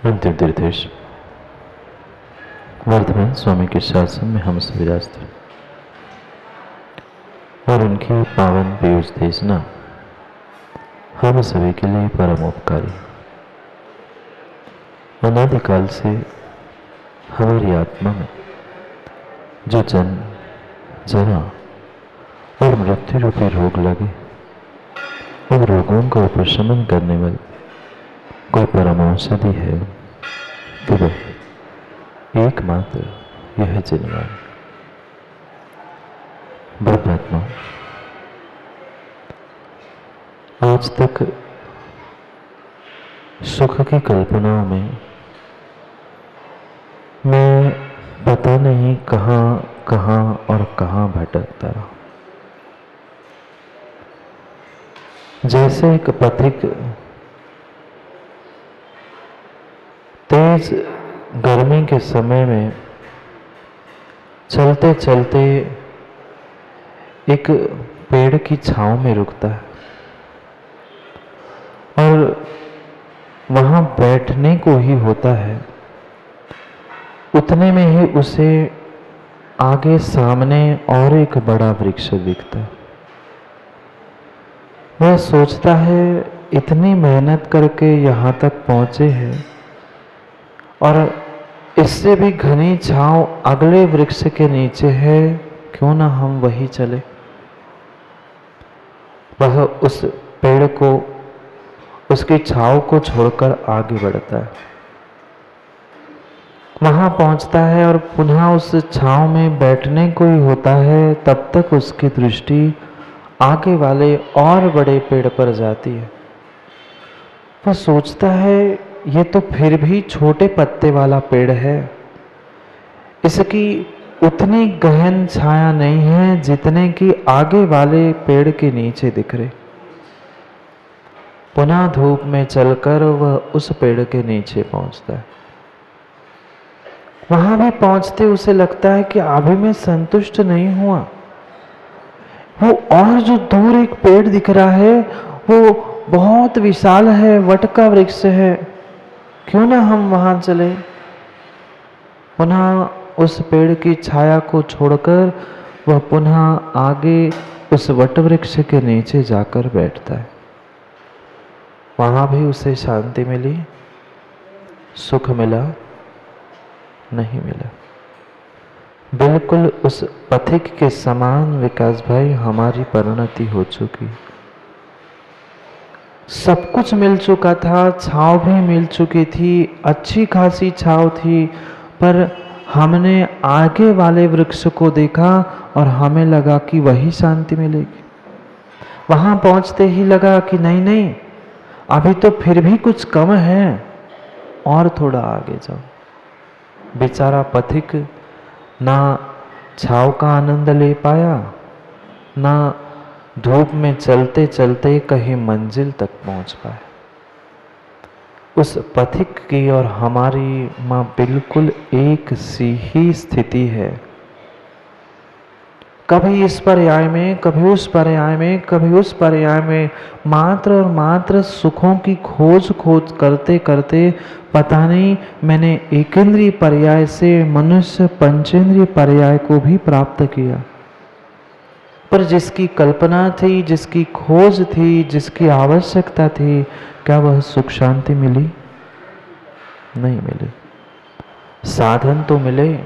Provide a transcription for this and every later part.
अंतिम निर्देश। वर्तमान स्वामी के शासन में हम सभी रास्ते और उनकी पावन पीयूष देशना हम सभी के लिए परम उपकारी। अनादिकाल से हमारी आत्मा में जो जन्म, जरा और मृत्यु रूपी रोग लगे, उन रोगों का उपशमन करने वाली कोई परम औषधि है तो वह एकमात्र यह जिनवान। ब्रह्मात्मा, आज तक सुख की कल्पनाओं में मैं पता नहीं कहां और कहां भटकता रहा। जैसे एक पथिक तेज गर्मी के समय में चलते चलते एक पेड़ की छांव में रुकता है और वहां बैठने को ही होता है, उतने में ही उसे आगे सामने और एक बड़ा वृक्ष दिखता है। वह सोचता है इतनी मेहनत करके यहाँ तक पहुँचे हैं और इससे भी घनी छांव अगले वृक्ष के नीचे है, क्यों ना हम वही चले। वह उस पेड़ को, उसकी छांव को छोड़कर आगे बढ़ता है, वहां पहुंचता है और पुनः उस छांव में बैठने को ही होता है। तब तक उसकी दृष्टि आगे वाले और बड़े पेड़ पर जाती है। वह सोचता है ये तो फिर भी छोटे पत्ते वाला पेड़ है, इसकी उतनी गहन छाया नहीं है जितने कि आगे वाले पेड़ के नीचे दिख रहे। पुनः धूप में चलकर वह उस पेड़ के नीचे पहुंचता है। वहां भी पहुंचते उसे लगता है कि अभी मैं संतुष्ट नहीं हुआ। वो और जो दूर एक पेड़ दिख रहा है वो बहुत विशाल है, वट का वृक्ष है, क्यों ना हम वहां चले। पुनः उस पेड़ की छाया को छोड़कर वह पुनः आगे उस वट वृक्ष के नीचे जाकर बैठता है। वहां भी उसे शांति मिली, सुख मिला? नहीं मिला। बिल्कुल उस पथिक के समान विकास भाई हमारी परिणति हो चुकी। सब कुछ मिल चुका था, छांव भी मिल चुकी थी, अच्छी खासी छांव थी, पर हमने आगे वाले वृक्ष को देखा और हमें लगा कि वही शांति मिलेगी। वहां पहुंचते ही लगा कि नहीं नहीं, अभी तो फिर भी कुछ कम है, और थोड़ा आगे जाओ। बेचारा पथिक ना छांव का आनंद ले पाया, ना धूप में चलते चलते कहीं मंजिल तक पहुंच पाए। उस पथिक की और हमारी मां बिल्कुल एक सी ही स्थिति है। कभी इस पर्याय में, कभी उस पर्याय में, कभी उस पर्याय में मात्र और मात्र सुखों की खोज करते करते पता नहीं मैंने एकेंद्रीय पर्याय से मनुष्य पंचेंद्रीय पर्याय को भी प्राप्त किया। पर जिसकी कल्पना थी, जिसकी खोज थी, जिसकी आवश्यकता थी, क्या वह सुख शांति मिली? नहीं मिली। साधन तो मिले,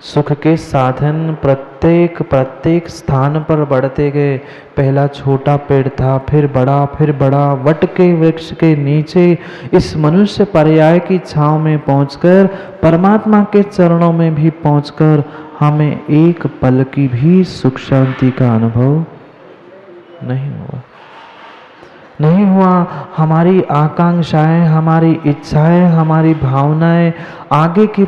सुख के साधन प्रत्येक स्थान पर बढ़ते गए। पहला छोटा पेड़ था, फिर बड़ा, वट के वृक्ष के नीचे इस मनुष्य पर्याय की छांव में पहुंचकर, परमात्मा के चरणों में भी पहुंचकर हमें एक पल की भी सुख शांति का अनुभव नहीं हुआ। हमारी आकांक्षाएं, हमारी इच्छाएं, हमारी भावनाएं आगे की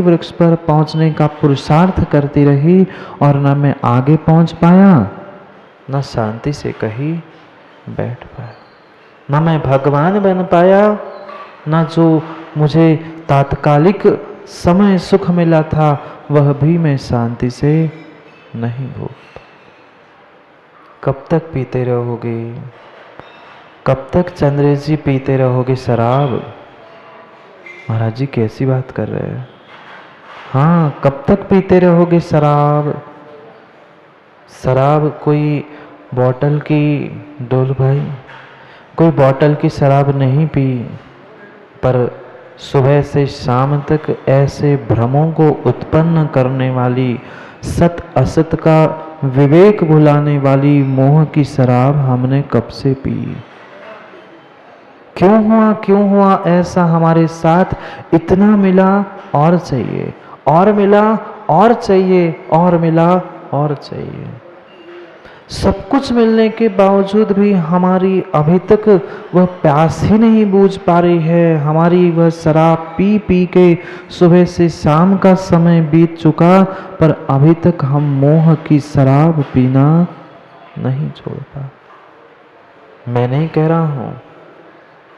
वृक्ष पर पहुंचने का पुरुषार्थ करती रही और न मैं आगे पहुंच पाया, न शांति से कहीं बैठ पाया, न मैं भगवान बन पाया, न जो मुझे तात्कालिक समय सुख मिला था वह भी मैं शांति से नहीं भोग। कब तक पीते रहोगे? कब तक चंद्रेश जी पीते रहोगे शराब? महाराज जी कैसी बात कर रहे हैं? हाँ, कब तक पीते रहोगे शराब? शराब कोई बॉटल की, डोल भाई, कोई बॉटल की शराब नहीं पी, पर सुबह से शाम तक ऐसे भ्रमों को उत्पन्न करने वाली, सत असत का विवेक भुलाने वाली मोह की शराब हमने कब से पी? क्यों हुआ ऐसा हमारे साथ? इतना मिला और चाहिए, और मिला और चाहिए, और मिला और चाहिए। सब कुछ मिलने के बावजूद भी हमारी अभी तक वह प्यास ही नहीं बूझ पा रही है। हमारी वह शराब पी पी के सुबह से शाम का समय बीत चुका, पर अभी तक हम मोह की शराब पीना नहीं छोड़ पा। मैं नहीं कह रहा हूँ,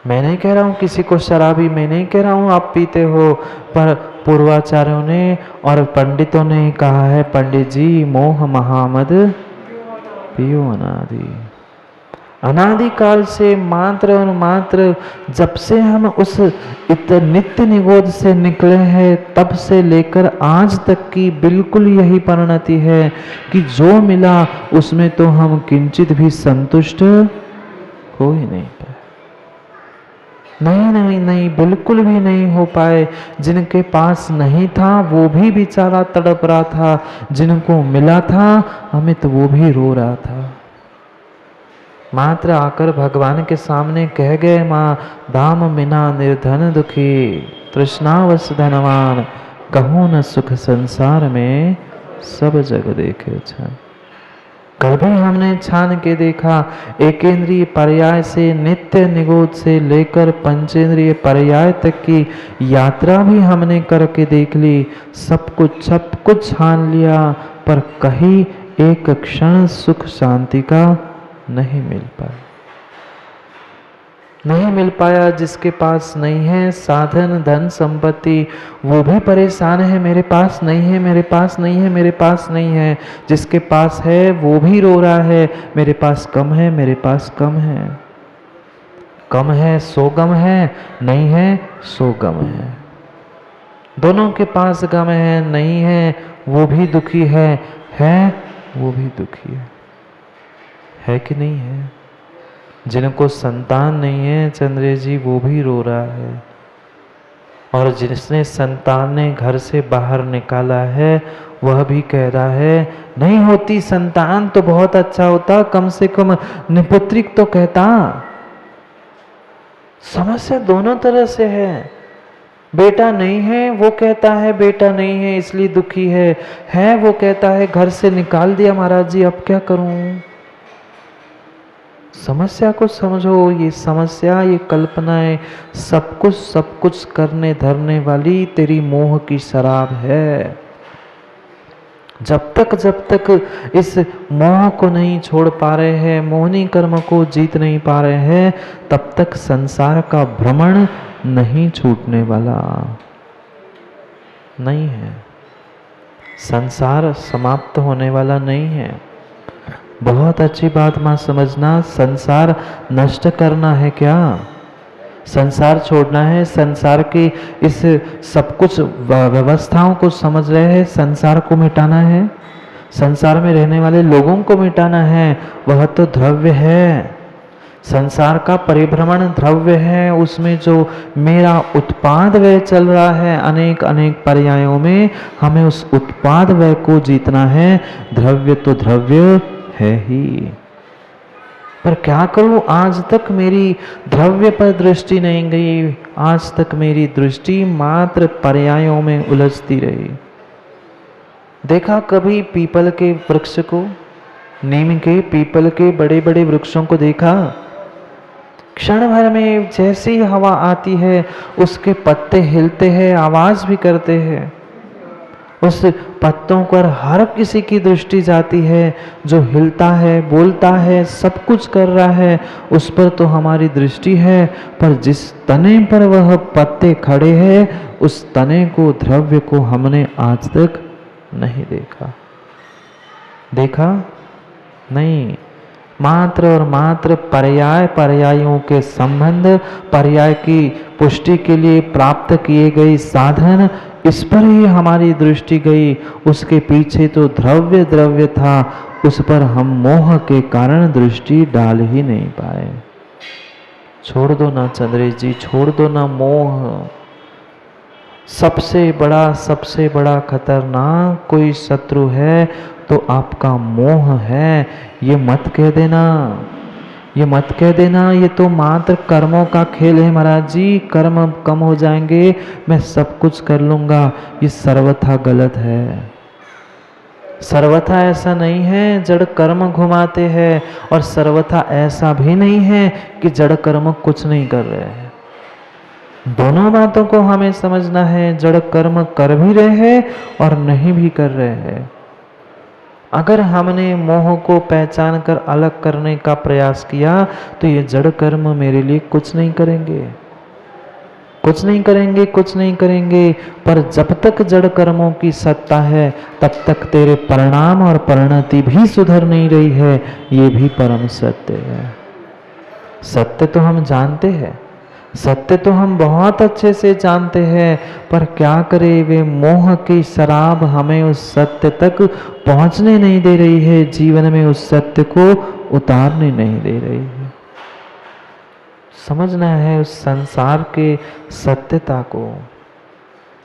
मैं नहीं कह रहा हूँ किसी को शराबी, मैं नहीं कह रहा हूँ आप पीते हो, पर पूर्वाचार्यों ने और पंडितों ने कहा है, पंडित जी मोह महामद पियो अनादि। अनादि काल से मात्र और मात्र जब से हम उस नित्य निगोद से निकले हैं, तब से लेकर आज तक की बिल्कुल यही परिणति है कि जो मिला उसमें तो हम किंचित भी संतुष्ट हो ही नहीं पाए। नहीं, बिल्कुल भी नहीं हो पाए। जिनके पास नहीं था वो भी बेचारा तड़प रहा था, जिनको मिला था हमें तो वो भी रो रहा था। मात्र आकर भगवान के सामने कह गए, माँ दाम मिना निर्धन दुखी, तृष्णावश धनवान, कहूँ न सुख संसार में, सब जग देखे छन। कभी हमने छान के देखा, एकेंद्रीय पर्याय से नित्य निगोद से लेकर पंचेंद्रीय पर्याय तक की यात्रा भी हमने करके देख ली, सब कुछ छान लिया, पर कहीं एक क्षण सुख शांति का नहीं मिल पाया। नहीं मिल पाया। जिसके पास नहीं है साधन धन संपत्ति, वो भी परेशान है, मेरे पास नहीं है, मेरे पास नहीं है, मेरे पास नहीं है। जिसके पास है वो भी रो रहा है, मेरे पास कम है, मेरे पास कम है। कम है सो गम है, नहीं है सो गम है। दोनों के पास गम है, नहीं है वो भी दुखी है वो भी दुखी है कि नहीं है? जिनको संतान नहीं है चंद्र जी, वो भी रो रहा है, और जिसने संतान ने घर से बाहर निकाला है वह भी कह रहा है, नहीं होती संतान तो बहुत अच्छा होता, कम से कम निपुत्रिक तो कहता। समस्या दोनों तरह से है। बेटा नहीं है वो कहता है बेटा नहीं है इसलिए दुखी है वो कहता है घर से निकाल दिया महाराज जी, अब क्या करूं? समस्या को समझो। ये समस्या, ये कल्पनाएं सब कुछ करने धरने वाली तेरी मोह की शराब है। जब तक इस मोह को नहीं छोड़ पा रहे हैं, मोहनी कर्म को जीत नहीं पा रहे हैं, तब तक संसार का भ्रमण नहीं छूटने वाला नहीं है। संसार समाप्त होने वाला नहीं है। बहुत अच्छी बात मां समझना, संसार नष्ट करना है क्या? संसार छोड़ना है? संसार की इस सब कुछ व्यवस्थाओं को समझ रहे हैं, संसार को मिटाना है, संसार में रहने वाले लोगों को मिटाना है। वह तो द्रव्य है, संसार का परिभ्रमण द्रव्य है। उसमें जो मेरा उत्पाद व्यय चल रहा है अनेक अनेक पर्यायों में, हमें उस उत्पाद व्यय को जीतना है। द्रव्य तो द्रव्य है ही, पर क्या करूं, आज तक मेरी द्रव्य पर दृष्टि नहीं गई, आज तक मेरी दृष्टि मात्र पर्यायों में उलझती रही। देखा कभी पीपल के वृक्ष को, नीम के, पीपल के बड़े बड़े वृक्षों को देखा? क्षण भर में जैसी ही हवा आती है उसके पत्ते हिलते हैं, आवाज भी करते हैं। उस पत्तों पर हर किसी की दृष्टि जाती है, जो हिलता है, बोलता है, सब कुछ कर रहा है, उस पर तो हमारी दृष्टि है। पर जिस तने पर वह पत्ते खड़े हैं, उस तने को, द्रव्य को हमने आज तक नहीं देखा। देखा नहीं। मात्र और मात्र पर्याय पर्यायों के संबंध, पर्याय की पुष्टि के लिए प्राप्त किए गए साधन, इस पर ही हमारी दृष्टि गई। उसके पीछे तो द्रव्य द्रव्य था, उस पर हम मोह के कारण दृष्टि डाल ही नहीं पाए। छोड़ दो ना चंद्रेश जी, छोड़ दो ना मोह। सबसे बड़ा खतरनाक कोई शत्रु है तो आपका मोह है। ये मत कह देना, ये मत कह देना ये तो मात्र कर्मों का खेल है महाराज जी, कर्म कम हो जाएंगे मैं सब कुछ कर लूंगा। ये सर्वथा गलत है। सर्वथा ऐसा नहीं है जड़ कर्म घुमाते हैं, और सर्वथा ऐसा भी नहीं है कि जड़ कर्म कुछ नहीं कर रहे हैं। दोनों बातों को हमें समझना है। जड़ कर्म कर भी रहे हैं और नहीं भी कर रहे हैं। अगर हमने मोह को पहचान कर अलग करने का प्रयास किया तो ये जड़ कर्म मेरे लिए कुछ नहीं करेंगे, कुछ नहीं करेंगे, कुछ नहीं करेंगे। पर जब तक जड़ कर्मों की सत्ता है तब तक तेरे परिणाम और परिणति भी सुधर नहीं रही है। ये भी परम सत्य है। सत्य तो हम जानते हैं, सत्य तो हम बहुत अच्छे से जानते हैं, पर क्या करें, वे मोह की शराब हमें उस सत्य तक पहुंचने नहीं दे रही है, जीवन में उस सत्य को उतारने नहीं दे रही है। समझना है उस संसार के सत्यता को।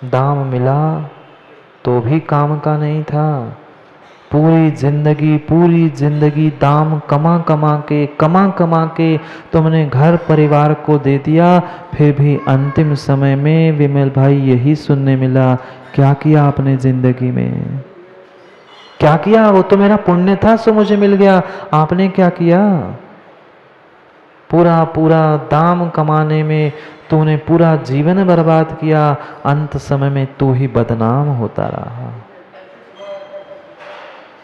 दाम मिला तो भी काम का नहीं था। पूरी जिंदगी दाम कमा कमा के तुमने घर परिवार को दे दिया, फिर भी अंतिम समय में विमल भाई यही सुनने मिला, क्या किया आपने जिंदगी में, क्या किया? वो तो मेरा पुण्य था सो मुझे मिल गया, आपने क्या किया? पूरा दाम कमाने में तूने पूरा जीवन बर्बाद किया, अंत समय में तू ही बदनाम होता रहा।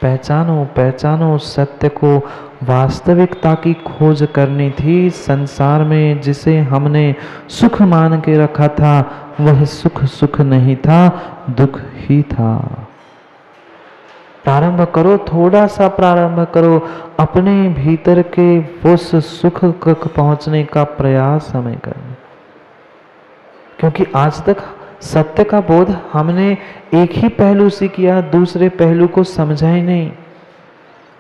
पहचानो पहचानो सत्य को। वास्तविकता की खोज करनी थी। संसार में जिसे हमने सुख मान के रखा था वह सुख नहीं था, दुख ही था। प्रारंभ करो, थोड़ा सा प्रारंभ करो, अपने भीतर के उस सुख तक पहुंचने का प्रयास हमें करना। क्योंकि आज तक सत्य का बोध हमने एक ही पहलू से किया, दूसरे पहलू को समझा ही नहीं।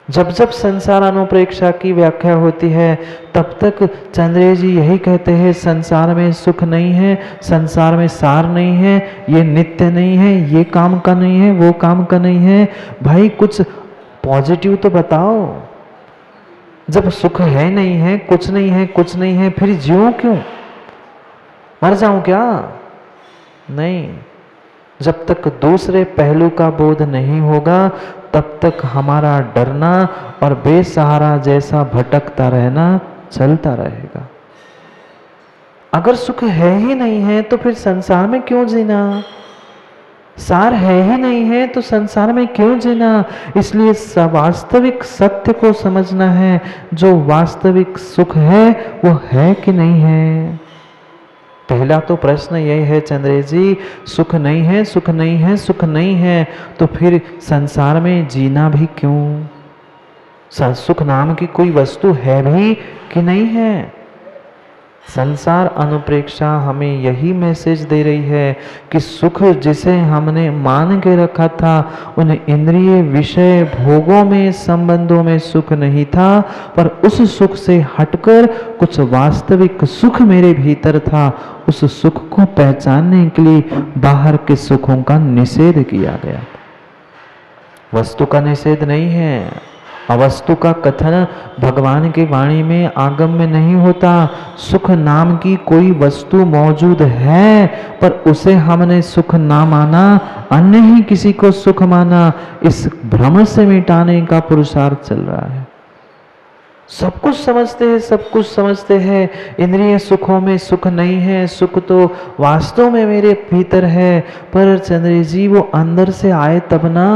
जब जब संसार अनुप्रेक्षा की व्याख्या होती है तब तक चंद्रेश जी यही कहते हैं, संसार में सुख नहीं है, संसार में सार नहीं है, ये नित्य नहीं है, ये काम का नहीं है, वो काम का नहीं है। भाई कुछ पॉजिटिव तो बताओ। जब सुख है नहीं है, कुछ नहीं है, कुछ नहीं है, फिर जीऊं क्यों? मर जाऊं क्या? नहीं। जब तक दूसरे पहलू का बोध नहीं होगा तब तक हमारा डरना और बेसहारा जैसा भटकता रहना चलता रहेगा। अगर सुख है ही नहीं है तो फिर संसार में क्यों जीना? सार है ही नहीं है तो संसार में क्यों जीना? इसलिए वास्तविक सत्य को समझना है। जो वास्तविक सुख है वो है कि नहीं है। पहला तो प्रश्न यही है चंद्रेश जी, सुख नहीं है, सुख नहीं है, सुख नहीं है, तो फिर संसार में जीना भी क्यों? सुख नाम की कोई वस्तु है भी कि नहीं है? संसार अनुप्रेक्षा हमें यही मैसेज दे रही है कि सुख जिसे हमने मान के रखा था उन इंद्रिय विषय भोगों में, संबंधों में सुख नहीं था, पर उस सुख से हटकर कुछ वास्तविक सुख मेरे भीतर था। उस सुख को पहचानने के लिए बाहर के सुखों का निषेध किया गया। वस्तु का निषेध नहीं है। अवस्तु का कथन भगवान की वाणी में, आगम में नहीं होता। सुख नाम की कोई वस्तु मौजूद है पर उसे हमने सुख ना माना, अन्य ही किसी को सुख माना। इस भ्रम से मिटाने का पुरुषार्थ चल रहा है। सब कुछ समझते हैं, सब कुछ समझते हैं, इंद्रिय सुखों में सुख नहीं है, सुख तो वास्तव में मेरे भीतर है। पर चंद्रेश जी वो अंदर से आए तब ना।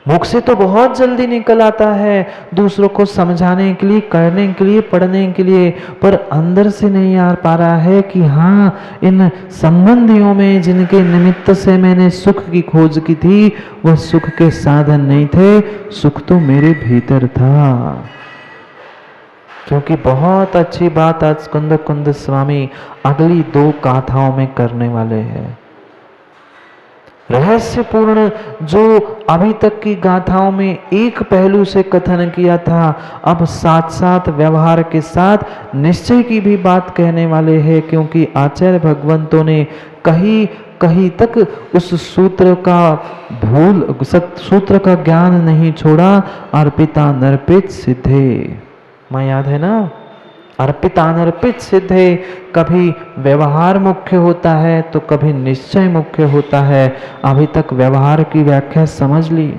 मुख से तो बहुत जल्दी निकल आता है दूसरों को समझाने के लिए, करने के लिए, पढ़ने के लिए, पर अंदर से नहीं आ पा रहा है कि हाँ, इन संबंधियों में जिनके निमित्त से मैंने सुख की खोज की थी, वह सुख के साधन नहीं थे, सुख तो मेरे भीतर था। क्योंकि बहुत अच्छी बात आज स्कंद कुंद स्वामी अगली 2 गाथाओं में करने वाले हैं। रहस्यपूर्ण जो अभी तक की गाथाओं में एक पहलू से कथन किया था, अब साथ साथ व्यवहार के साथ निश्चय की भी बात कहने वाले हैं। क्योंकि आचार्य भगवंतों ने कहीं कहीं तक उस सूत्र का सूत्र का ज्ञान नहीं छोड़ा। अर्पिता नर्पित सिद्धे, मैं याद है ना, अर्पित अनर्पित सिद्धे। कभी व्यवहार मुख्य होता है तो कभी निश्चय मुख्य होता है। अभी तक व्यवहार की व्याख्या समझ ली।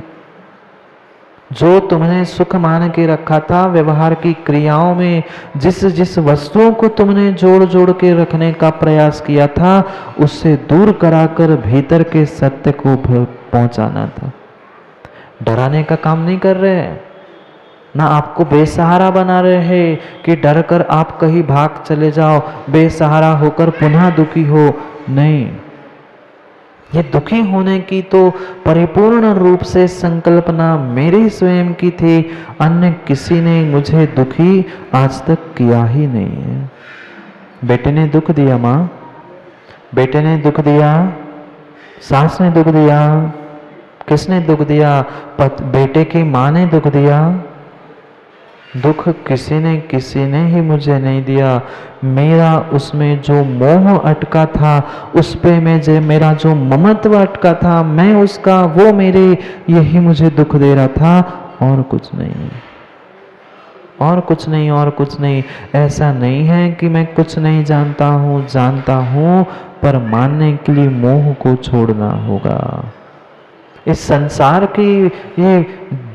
जो तुमने सुख मान के रखा था, व्यवहार की क्रियाओं में जिस जिस वस्तुओं को तुमने जोड़ जोड़ के रखने का प्रयास किया था, उससे दूर कराकर भीतर के सत्य को पहुंचाना था। डराने का काम नहीं कर रहे हैं, ना आपको बेसहारा बना रहे हैं कि डर कर आप कहीं भाग चले जाओ, बेसहारा होकर पुनः दुखी हो। नहीं, ये दुखी होने की तो परिपूर्ण रूप से संकल्पना मेरे स्वयं की थी। अन्य किसी ने मुझे दुखी आज तक किया ही नहीं है। बेटे ने दुख दिया, माँ, बेटे ने दुख दिया, सास ने दुख दिया, किसने दुख दिया? बेटे की माँ ने दुख दिया। दुख किसी ने ही मुझे नहीं दिया। मेरा उसमें जो मोह अटका था, उस पे मेरा जो ममत्व अटका था, मैं उसका, वो मेरे, यही मुझे दुख दे रहा था, और कुछ नहीं, और कुछ नहीं, और कुछ नहीं। ऐसा नहीं है कि मैं कुछ नहीं जानता हूँ, जानता हूँ, पर मानने के लिए मोह को छोड़ना होगा। इस संसार की ये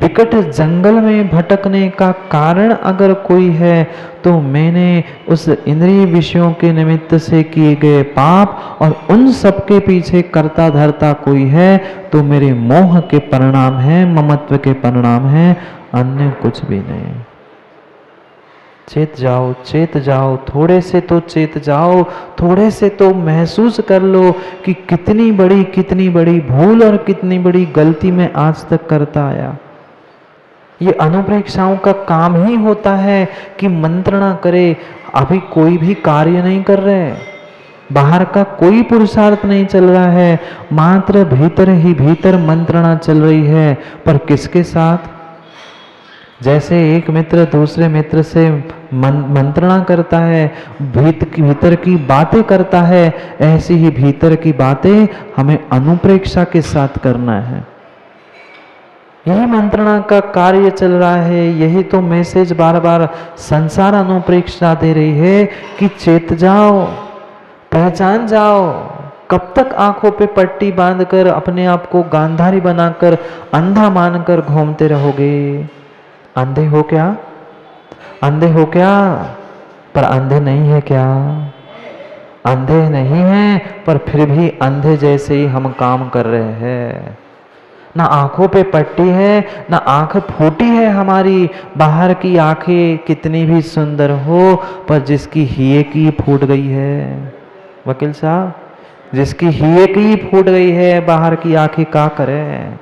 विकट जंगल में भटकने का कारण अगर कोई है, तो मैंने उस इंद्रिय विषयों के निमित्त से किए गए पाप और उन सब के पीछे करता धरता कोई है, तो मेरे मोह के परिणाम है, ममत्व के परिणाम है, अन्य कुछ भी नहीं। चेत जाओ, चेत जाओ, थोड़े से तो चेत जाओ, थोड़े से तो महसूस कर लो कि कितनी बड़ी भूल और कितनी बड़ी गलती मैं आज तक करता आया। ये अनुप्रेक्षाओं का काम ही होता है कि मंत्रणा करे। अभी कोई भी कार्य नहीं कर रहे, बाहर का कोई पुरुषार्थ नहीं चल रहा है, मात्र भीतर ही भीतर मंत्रणा चल रही है। पर किसके साथ? जैसे एक मित्र दूसरे मित्र से मंत्रणा करता है, भीतर की बातें करता है, ऐसी ही भीतर की बातें हमें अनुप्रेक्षा के साथ करना है। यही मंत्रणा का कार्य चल रहा है। यही तो मैसेज बार बार संसार अनुप्रेक्षा दे रही है कि चेत जाओ, पहचान जाओ। कब तक आंखों पे पट्टी बांधकर अपने आप को गांधारी बनाकर अंधा मानकर घूमते रहोगे? अंधे हो क्या? अंधे हो क्या? पर अंधे नहीं है क्या? अंधे नहीं हैं, पर फिर भी अंधे जैसे ही हम काम कर रहे हैं। ना आंखों पे पट्टी है, ना आंख फूटी है हमारी। बाहर की आंखें कितनी भी सुंदर हो, पर जिसकी हिये की फूट गई है, वकील साहब, जिसकी हिये की फूट गई है, बाहर की आंखें क्या करें?